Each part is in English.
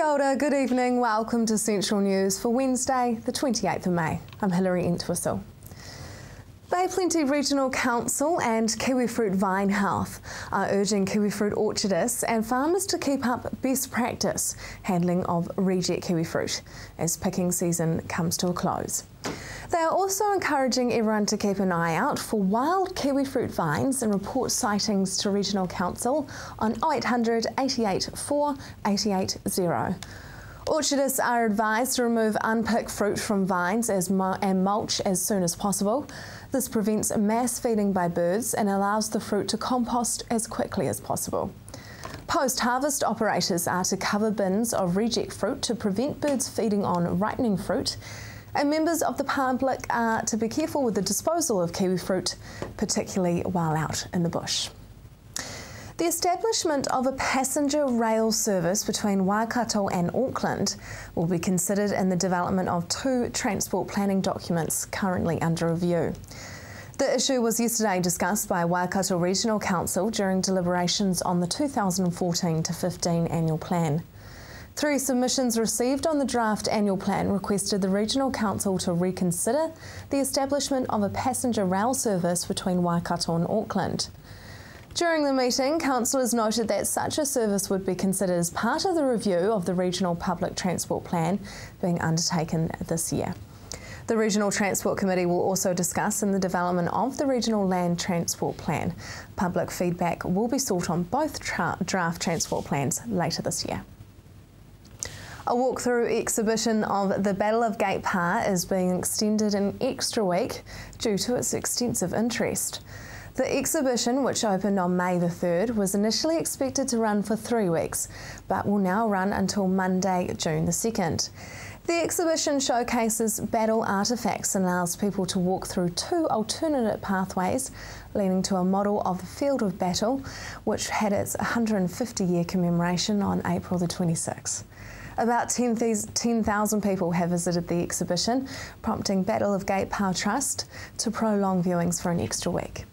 Kia ora, good evening, welcome to Central News for Wednesday, the 28th of May. I'm Hilary Entwistle. Bay Plenty Regional Council and Kiwifruit Vine Health are urging kiwifruit orchardists and farmers to keep up best practice handling of reject kiwifruit as picking season comes to a close. They are also encouraging everyone to keep an eye out for wild kiwifruit vines and report sightings to Regional Council on 0800 88 4 880. Orchardists are advised to remove unpicked fruit from vines and mulch as soon as possible. This prevents mass feeding by birds and allows the fruit to compost as quickly as possible. Post-harvest operators are to cover bins of reject fruit to prevent birds feeding on ripening fruit, and members of the public are to be careful with the disposal of kiwifruit, particularly while out in the bush. The establishment of a passenger rail service between Waikato and Auckland will be considered in the development of two transport planning documents currently under review. The issue was yesterday discussed by Waikato Regional Council during deliberations on the 2014-15 annual plan. 3 submissions received on the draft annual plan requested the Regional Council to reconsider the establishment of a passenger rail service between Waikato and Auckland. During the meeting, councillors noted that such a service would be considered as part of the review of the Regional Public Transport Plan being undertaken this year. The Regional Transport Committee will also discuss in the development of the Regional Land Transport Plan. Public feedback will be sought on both draft transport plans later this year. A walk-through exhibition of the Battle of Gate Pa is being extended an extra week due to its extensive interest. The exhibition, which opened on May the 3rd, was initially expected to run for 3 weeks, but will now run until Monday, June the 2nd. The exhibition showcases battle artefacts and allows people to walk through 2 alternate pathways, leading to a model of the field of battle, which had its 150-year commemoration on April the 26th. About 10,000 people have visited the exhibition, prompting Battle of Gate Pa Trust to prolong viewings for an extra week.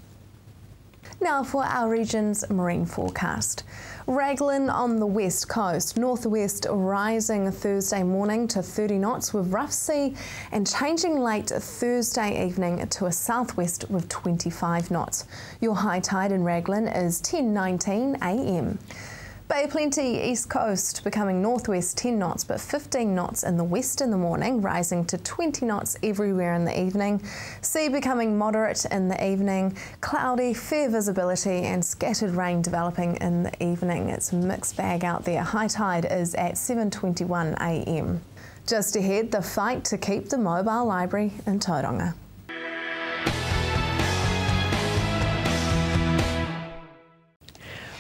Now for our region's marine forecast. Raglan on the west coast, northwest rising Thursday morning to 30 knots with rough sea and changing late Thursday evening to a southwest with 25 knots. Your high tide in Raglan is 10:19 a.m. Bay Plenty east coast becoming northwest 10 knots but 15 knots in the west in the morning, rising to 20 knots everywhere in the evening. Sea becoming moderate in the evening, cloudy, fair visibility and scattered rain developing in the evening. It's a mixed bag out there. High tide is at 7:21 a.m. Just ahead, the fight to keep the mobile library in Tauranga.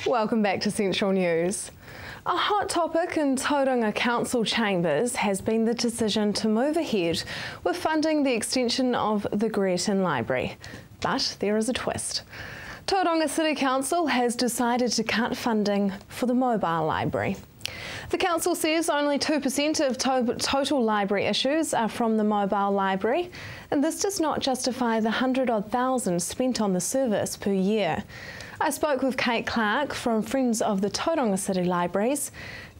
Welcome back to Central News. A hot topic in Tauranga Council chambers has been the decision to move ahead with funding the extension of the Greerton Library. But there is a twist. Tauranga City Council has decided to cut funding for the mobile library. The council says only 2% of total library issues are from the mobile library, and this does not justify the 100-odd thousand spent on the service per year. I spoke with Kate Clark from Friends of the Tauranga City Libraries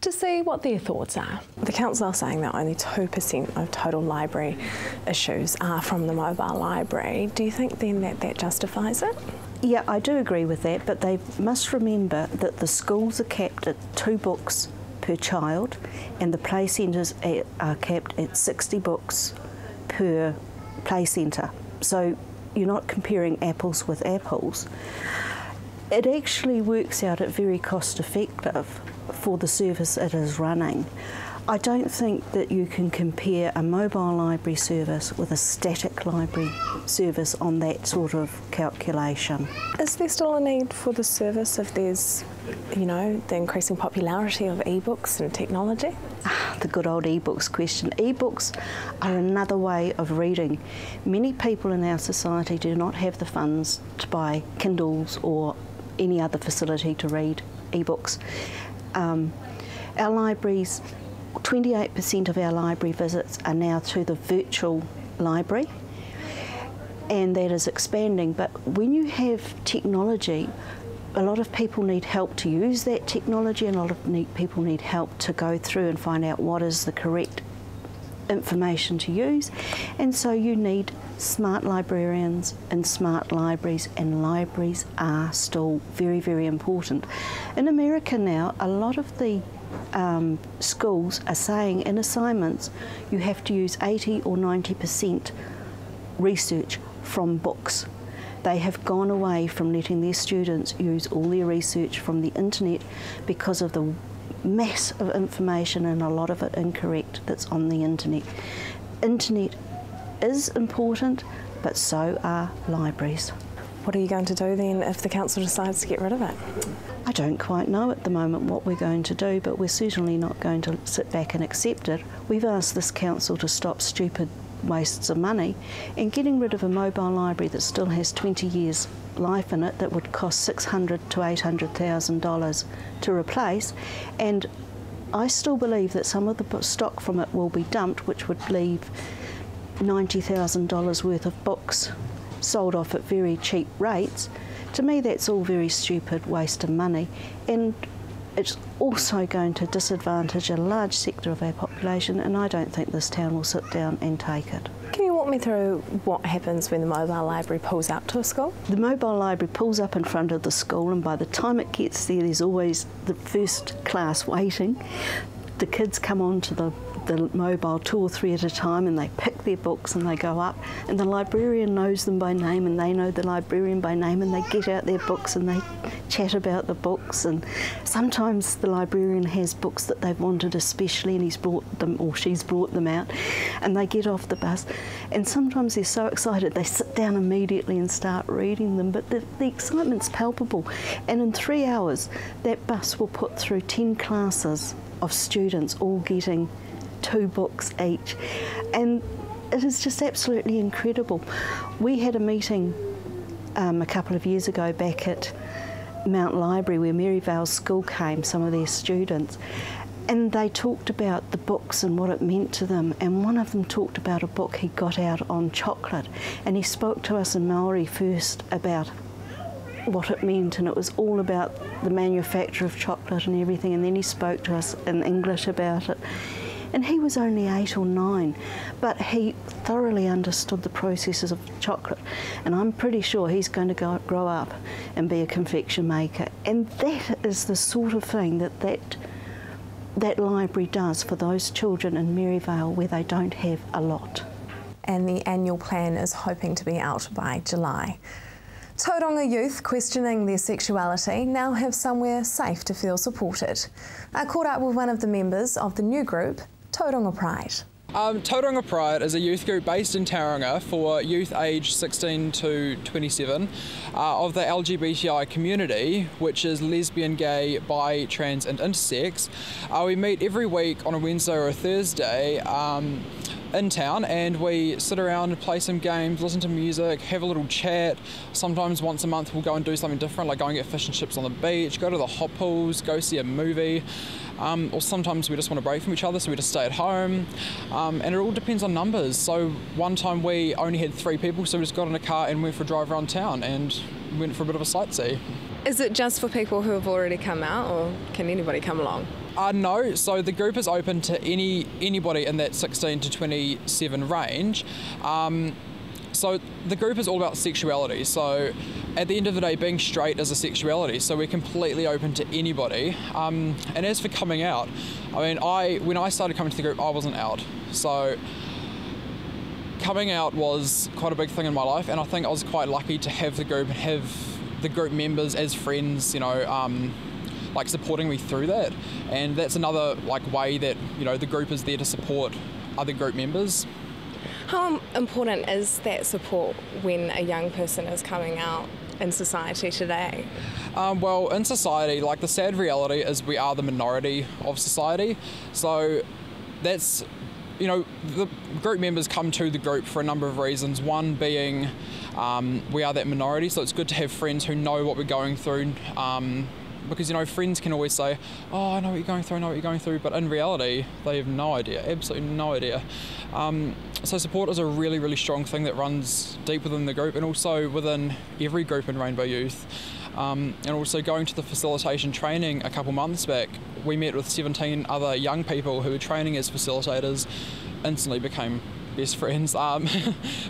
to see what their thoughts are. The council are saying that only 2% of total library issues are from the mobile library. Do you think then that that justifies it? Yeah, I do agree with that, but they must remember that the schools are capped at 2 books per child and the play centres are capped at 60 books per play centre. So you're not comparing apples with apples. It actually works out at very cost effective for the service it is running. I don't think that you can compare a mobile library service with a static library service on that sort of calculation. Is there still a need for the service if there's, you know, the increasing popularity of e-books and technology? The good old e-books question. E-books are another way of reading. Many people in our society do not have the funds to buy Kindles or any other facility to read e-books. Our libraries, 28% of our library visits are now to the virtual library, and that is expanding. But when you have technology, a lot of people need help to use that technology, and a lot of people need help to go through and find out what is the correct information to use. And so you need smart librarians and smart libraries, and libraries are still very, very important. In America now, a lot of the schools are saying in assignments you have to use 80 or 90% research from books. They have gone away from letting their students use all their research from the internet because of the mass of information, and a lot of it incorrect, that's on the internet. Internet is important, but so are libraries. What are you going to do then if the council decides to get rid of it? I don't quite know at the moment what we're going to do, but we're certainly not going to sit back and accept it. We've asked this council to stop stupid wastes of money, and getting rid of a mobile library that still has 20 years life in it that would cost $600,000 to $800,000 to replace. And I still believe that some of the stock from it will be dumped, which would leave $90,000 worth of books sold off at very cheap rates. To me, that's all very stupid waste of money, and it's also going to disadvantage a large sector of our population, and I don't think this town will sit down and take it. Can you walk me through what happens when the mobile library pulls up to a school? The mobile library pulls up in front of the school, and by the time it gets there, there's always the first class waiting. The kids come onto the mobile 2 or 3 at a time, and they pick their books and they go up, and the librarian knows them by name and they know the librarian by name, and they get out their books and they chat about the books. And sometimes the librarian has books that they've wanted especially, and he's brought them or she's brought them out, and they get off the bus, and sometimes they're so excited they sit down immediately and start reading them. But the excitement's palpable, and in 3 hours that bus will put through 10 classes of students all getting 2 books each, and it is just absolutely incredible. We had a meeting a couple of years ago back at Mount Library where Maryvale School came, some of their students, and they talked about the books and what it meant to them, and one of them talked about a book he got out on chocolate, and he spoke to us in Maori first about what it meant, and it was all about the manufacture of chocolate and everything, and then he spoke to us in English about it. And he was only 8 or 9, but he thoroughly understood the processes of chocolate, and I'm pretty sure he's going to grow up and be a confection maker. And that is the sort of thing that library does for those children in Maryvale where they don't have a lot. And the annual plan is hoping to be out by July. Tauranga youth questioning their sexuality now have somewhere safe to feel supported. I caught up with one of the members of the new group, Tauranga Pride. Tauranga Pride is a youth group based in Tauranga for youth aged 16 to 27 of the LGBTI community, which is lesbian, gay, bi, trans and intersex. We meet every week on a Wednesday or a Thursday in town, and we sit around and play some games, listen to music, have a little chat. Sometimes once a month we'll go and do something different, like go and get fish and chips on the beach, go to the hot pools, go see a movie, or sometimes we just want to break from each other, so we just stay at home, and it all depends on numbers. So one time we only had 3 people, so we just got in a car and went for a drive around town and went for a bit of a sightsee. Is it just for people who have already come out, or can anybody come along? No, so the group is open to anybody in that 16 to 27 range. So the group is all about sexuality. So at the end of the day, being straight is a sexuality. So we're completely open to anybody. And as for coming out, I mean, when I started coming to the group, I wasn't out. So coming out was quite a big thing in my life, and I think I was quite lucky to have the group and have the group members as friends, you know, like supporting me through that. And that's another way that, you know, the group is there to support other group members. How important is that support when a young person is coming out in society today? Well, in society, the sad reality is we are the minority of society. So that's, you know, the group members come to the group for a number of reasons. One being we are that minority, so it's good to have friends who know what we're going through, because, you know, friends can always say, oh, I know what you're going through, I know what you're going through, but in reality, they have no idea, absolutely no idea. So support is a really, really strong thing that runs deep within the group and also within every group in Rainbow Youth. And also going to the facilitation training a couple months back, we met with 17 other young people who were training as facilitators, instantly became best friends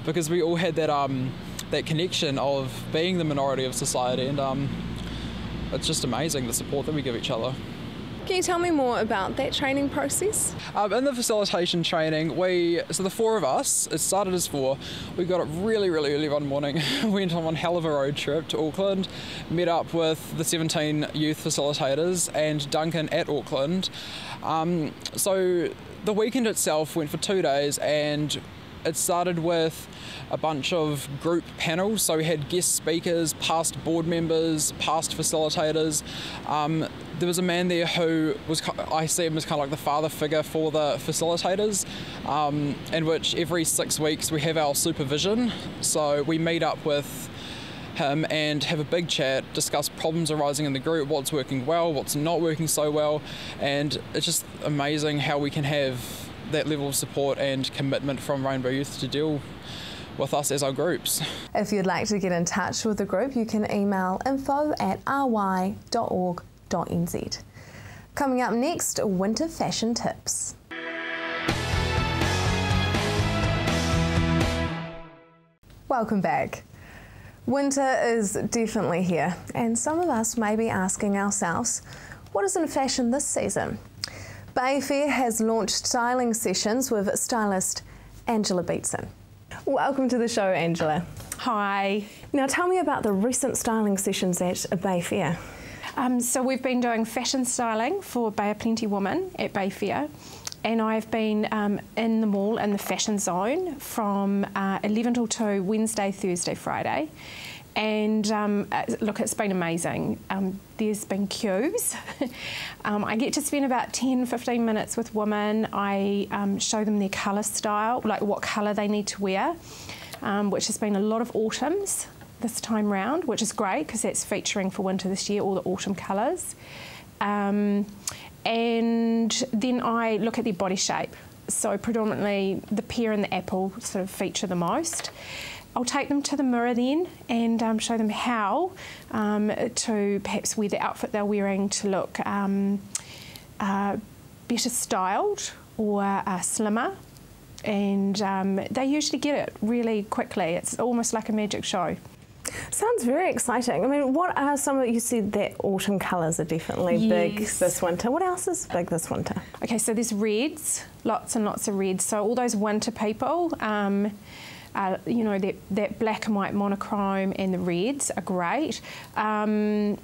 because we all had that connection of being the minority of society, and it's just amazing the support that we give each other. Can you tell me more about that training process? In the facilitation training, so the four of us, it started as four, we got up really, really early one morning, went on one hell of a road trip to Auckland, met up with the 17 youth facilitators and Duncan at Auckland. So the weekend itself went for 2 days, and it started with a bunch of group panels, so we had guest speakers, past board members, past facilitators. There was a man there who I see him as kind of like the father figure for the facilitators, in which every 6 weeks we have our supervision. So we meet up with him and have a big chat, discuss problems arising in the group, what's working well, what's not working so well, and it's just amazing how we can have that level of support and commitment from Rainbow Youth to deal with us as our groups. If you'd like to get in touch with the group, you can email info@ry.org.nz. Coming up next, winter fashion tips. Welcome back. Winter is definitely here, and some of us may be asking ourselves, what is in fashion this season? Bayfair has launched styling sessions with stylist Angela Beatson. Welcome to the show, Angela. Hi. Now tell me about the recent styling sessions at Bayfair. So we've been doing fashion styling for Bay of Plenty Women at Bayfair, and I've been in the mall in the fashion zone from 11 till 2, Wednesday, Thursday, Friday. And look, it's been amazing. There's been queues. I get to spend about 10-15 minutes with women. I show them their colour style, like what colour they need to wear, which has been a lot of autumns this time round, which is great because that's featuring for winter this year, all the autumn colours. And then I look at their body shape. So predominantly the pear and the apple sort of feature the most. I'll take them to the mirror then and show them how to perhaps wear the outfit they're wearing to look better styled or slimmer, and they usually get it really quickly. It's almost like a magic show. Sounds very exciting. I mean, what are some of, you said that autumn colours are definitely big this winter. What else is big this winter? Okay, so there's reds, lots and lots of reds. So all those winter people, you know, that black and white monochrome and the reds are great. The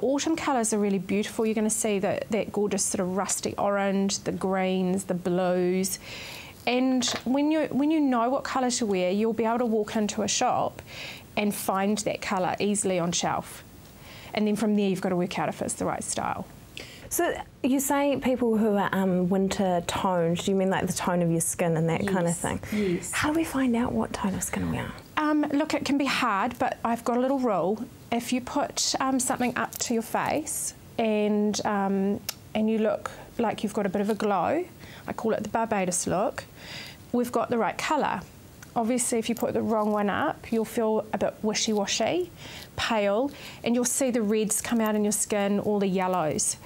autumn colours are really beautiful. You're going to see that gorgeous sort of rusty orange, the greens, the blues. And when you know what colour to wear, you'll be able to walk into a shop and find that colour easily on shelf. And then from there, you've got to work out if it's the right style. So you say people who are winter toned, do you mean like the tone of your skin and that kind of thing? Yes. How do we find out what tone of skin we are? Look, it can be hard, but I've got a little rule. If you put something up to your face and you look like you've got a bit of a glow, I call it the Barbados look, we've got the right colour. Obviously, if you put the wrong one up, you'll feel a bit wishy-washy, pale, and you'll see the reds come out in your skin, all the yellows.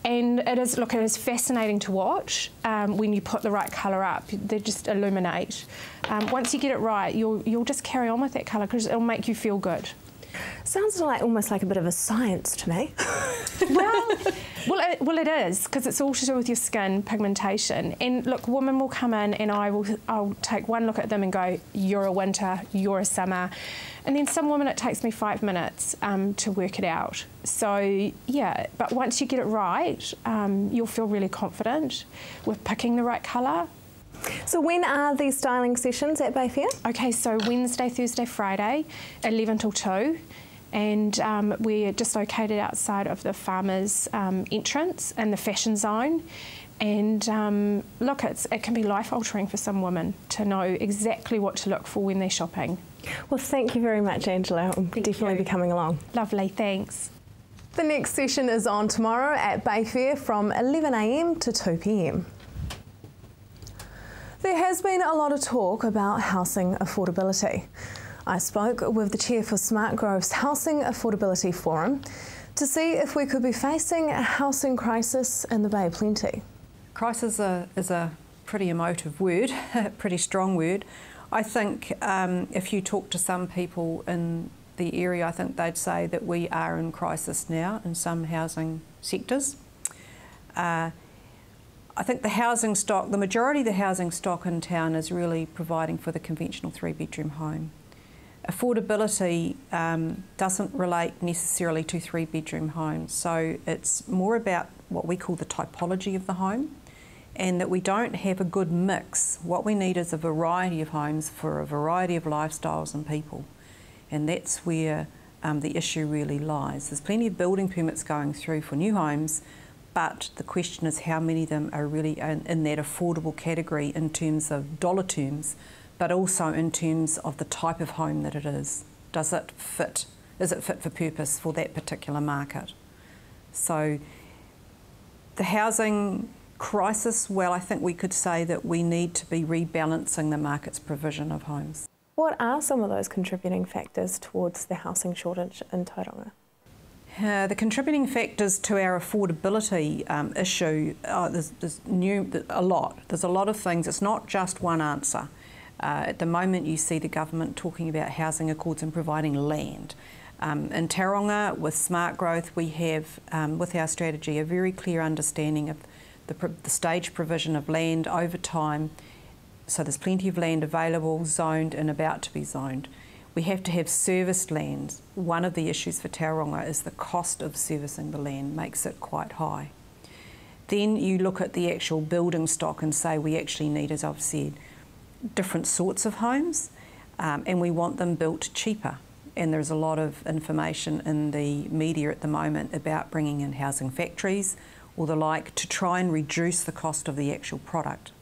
And it is fascinating to watch when you put the right colour up. They just illuminate. Once you get it right, you'll just carry on with that colour because it'll make you feel good. Sounds like almost like a bit of a science to me. Well, it is, because it's all to do with your skin pigmentation. And look, women will come in and I'll take one look at them and go, you're a winter, you're a summer. And then some women, it takes me 5 minutes to work it out. So, yeah, but once you get it right, you'll feel really confident with picking the right colour. So when are these styling sessions at Bayfair? Okay, so Wednesday, Thursday, Friday, 11 till 2. And we're just located outside of the Farmers entrance in the fashion zone. And look, it can be life-altering for some women to know exactly what to look for when they're shopping. Well, thank you very much, Angela. I'll definitely be coming along. Lovely, thanks. The next session is on tomorrow at Bayfair from 11 a.m. to 2 p.m. There has been a lot of talk about housing affordability. I spoke with the chair for Smartgrove's Housing Affordability Forum to see if we could be facing a housing crisis in the Bay of Plenty. Crisis is a pretty emotive word, a pretty strong word. I think if you talk to some people in the area, I think they'd say that we are in crisis now in some housing sectors. I think the housing stock, the majority of the housing stock in town is really providing for the conventional 3-bedroom home. Affordability doesn't relate necessarily to 3-bedroom homes, so it's more about what we call the typology of the home, and that we don't have a good mix. What we need is a variety of homes for a variety of lifestyles and people, and that's where the issue really lies. There's plenty of building permits going through for new homes, but the question is how many of them are really in that affordable category in terms of dollar terms, but also in terms of the type of home that it is. Does it fit? Is it fit for purpose for that particular market? So the housing crisis, well, I think we could say that we need to be rebalancing the market's provision of homes. What are some of those contributing factors towards the housing shortage in Tauranga? The contributing factors to our affordability issue, there's a lot. There's a lot of things. It's not just one answer. At the moment you see the government talking about housing accords and providing land. In Tauranga with Smart Growth we have, with our strategy, a very clear understanding of the staged provision of land over time. So there's plenty of land available, zoned and about to be zoned. We have to have serviced land. One of the issues for Tauranga is the cost of servicing the land makes it quite high. Then you look at the actual building stock and say we actually need, as I've said, different sorts of homes and we want them built cheaper. And there's a lot of information in the media at the moment about bringing in housing factories or the like to try and reduce the cost of the actual product.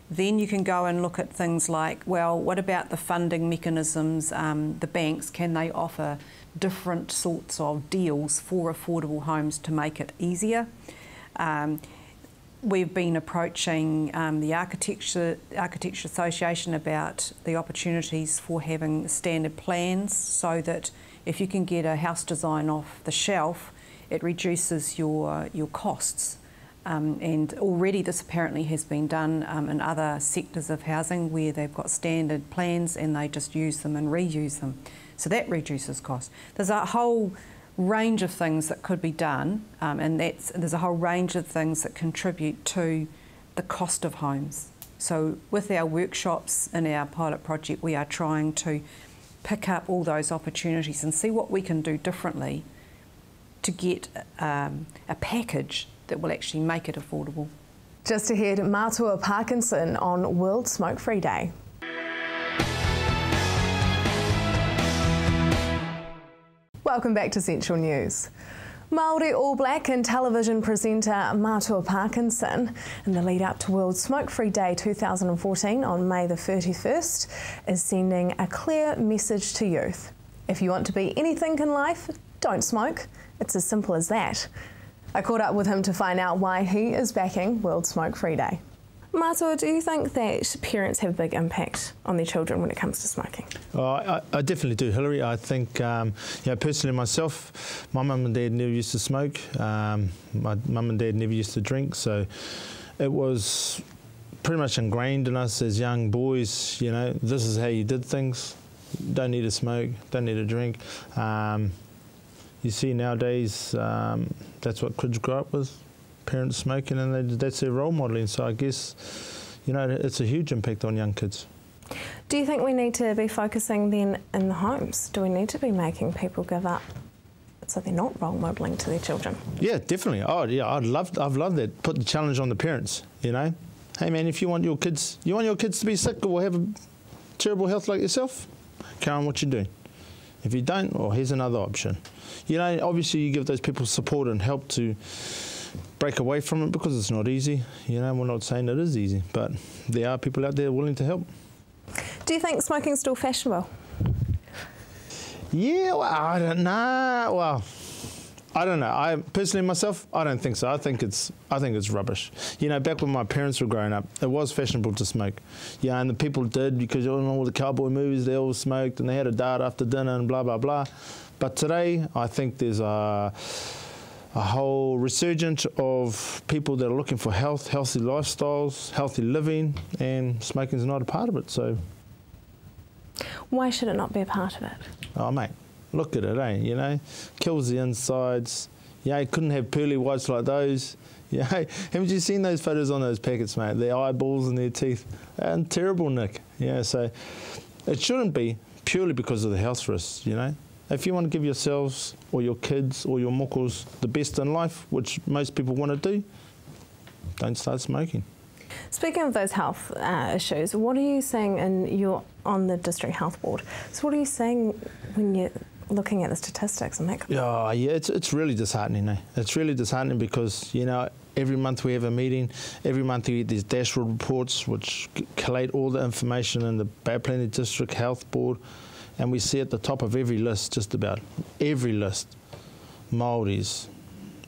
Then you can go and look at things like, well, what about the funding mechanisms, the banks, can they offer different sorts of deals for affordable homes to make it easier? We've been approaching the Architecture Association about the opportunities for having standard plans so that if you can get a house design off the shelf, it reduces your costs. And already this apparently has been done in other sectors of housing where they've got standard plans and they just use them and reuse them. So that reduces cost. There's a whole range of things that could be done and there's a whole range of things that contribute to the cost of homes. So with our workshops in our pilot project we are trying to pick up all those opportunities and see what we can do differently to get a package that will actually make it affordable. Just ahead, Matua Parkinson on World Smoke Free Day. Welcome back to Central News. Māori All Black and television presenter Matua Parkinson, in the lead up to World Smoke Free Day 2014 on May the 31st, is sending a clear message to youth. If you want to be anything in life, don't smoke. It's as simple as that. I caught up with him to find out why he is backing World Smoke Free Day. Matua, do you think that parents have a big impact on their children when it comes to smoking? I definitely do, Hilary. I think, personally myself, my mum and dad never used to smoke. My mum and dad never used to drink, so it was pretty much ingrained in us as young boys, this is how you did things. Don't need to smoke, don't need to drink. You see nowadays, that's what kids grow up with, parents smoking, and that's their role modelling. So I guess, it's a huge impact on young kids. Do you think we need to be focusing then in the homes? Do we need to be making people give up so they're not role modelling to their children? Yeah, definitely. Oh, yeah, I've loved that. Put the challenge on the parents, Hey man, if you want your kids to be sick or have a terrible health like yourself, carry on what you're doing. If you don't, here's another option. Obviously you give those people support and help to break away from it because it's not easy. You know, we're not saying it is easy, but there are people out there willing to help. Do you think smoking's still fashionable? Yeah, well, I don't know. Well, I don't know. I personally myself, I don't think so. I think it's rubbish. You know, back when my parents were growing up, it was fashionable to smoke. Yeah, and the people did because in all the cowboy movies they all smoked and they had a dart after dinner and blah blah blah. But today, I think there's a whole resurgence of people that are looking for health, healthy lifestyles, healthy living, and smoking's not a part of it. So, why should it not be a part of it? Oh mate, look at it, you know, kills the insides. Yeah, you couldn't have pearly whites like those. Yeah, haven't you seen those photos on those packets, mate? Their eyeballs and their teeth, and terrible, Nick. Yeah, so it shouldn't be purely because of the health risks, you know. If you want to give yourselves or your kids or your mokos the best in life, which most people want to do, don't start smoking. Speaking of those health issues, what are you seeing you're on the District Health Board, so what are you seeing when you're looking at the statistics and that kind of thing? Yeah, it's really disheartening, eh? It's really disheartening because, you know, every month we have a meeting, every month we get these dashboard reports which collate all the information in the Bay Plenty District Health Board, and we see at the top of every list, just about every list, Māoris,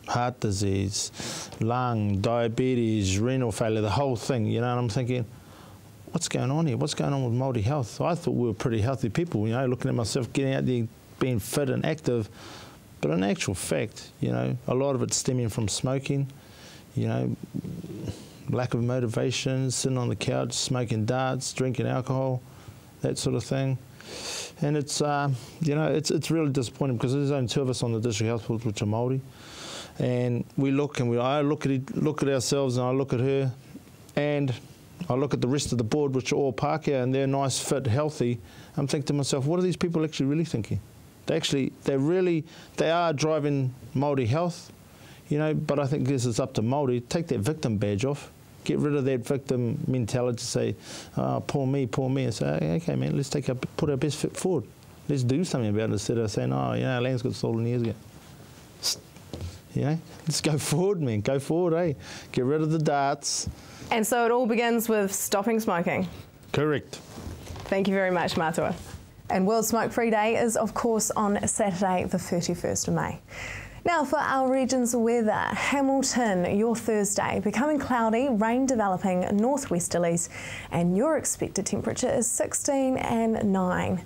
heart disease, lung, diabetes, renal failure, the whole thing, you know, and I'm thinking, what's going on here? What's going on with Māori health? I thought we were pretty healthy people, you know, looking at myself, getting out there, being fit and active, but in actual fact, you know, a lot of it's stemming from smoking, you know, lack of motivation, sitting on the couch, smoking darts, drinking alcohol, that sort of thing. And it's, you know, it's really disappointing because there's only 2 of us on the District Health Board which are Māori. And we look and I look at ourselves and I look at her and I look at the rest of the board which are all Pākehā and they're nice, fit, healthy. I'm thinking to myself, what are these people actually really thinking? They are driving Māori health, you know, but I think this is up to Māori. Take that victim badge off. Get rid of that victim mentality to say, oh, poor me, and say, okay, man, let's put our best foot forward. Let's do something about it instead of saying, oh, you know, our lands got stolen years ago. You know, let's go forward, man, go forward, eh? Get rid of the darts. And so it all begins with stopping smoking? Correct. Thank you very much, Matua. And World Smoke Free Day is, of course, on Saturday, the 31st of May. Now for our region's weather, Hamilton, your Thursday, becoming cloudy, rain developing northwesterlies, and your expected temperature is 16 and 9.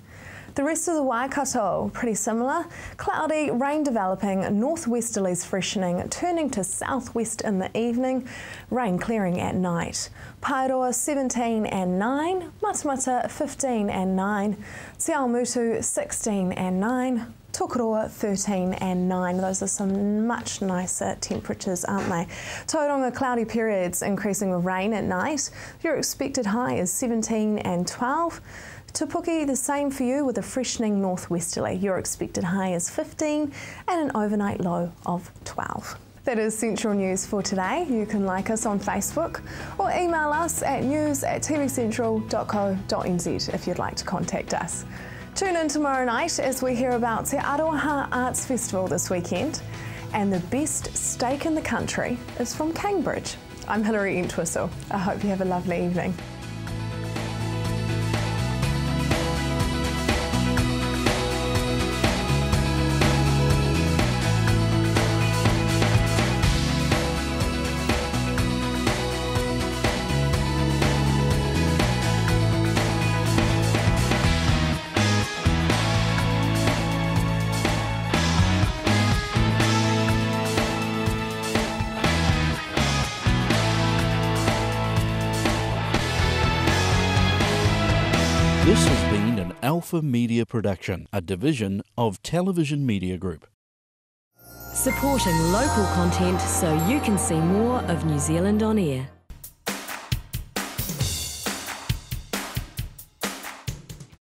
The rest of the Waikato, pretty similar. Cloudy, rain developing, northwesterlies freshening, turning to southwest in the evening, rain clearing at night. Paeroa 17 and 9, Matamata 15 and 9, Te Awamutu 16 and 9, Tokoroa 13 and 9. Those are some much nicer temperatures, aren't they? Tauranga, cloudy periods increasing with rain at night. Your expected high is 17 and 12. Te Puke, the same for you with a freshening northwesterly. Your expected high is 15 and an overnight low of 12. That is Central News for today. You can like us on Facebook or email us at news@tvcentral.co.nz if you'd like to contact us. Tune in tomorrow night as we hear about Te Aroha Arts Festival this weekend, and the best steak in the country is from Cambridge. I'm Hilary Entwistle. I hope you have a lovely evening. This has been an Alpha Media production, a division of Television Media Group. Supporting local content so you can see more of New Zealand on air.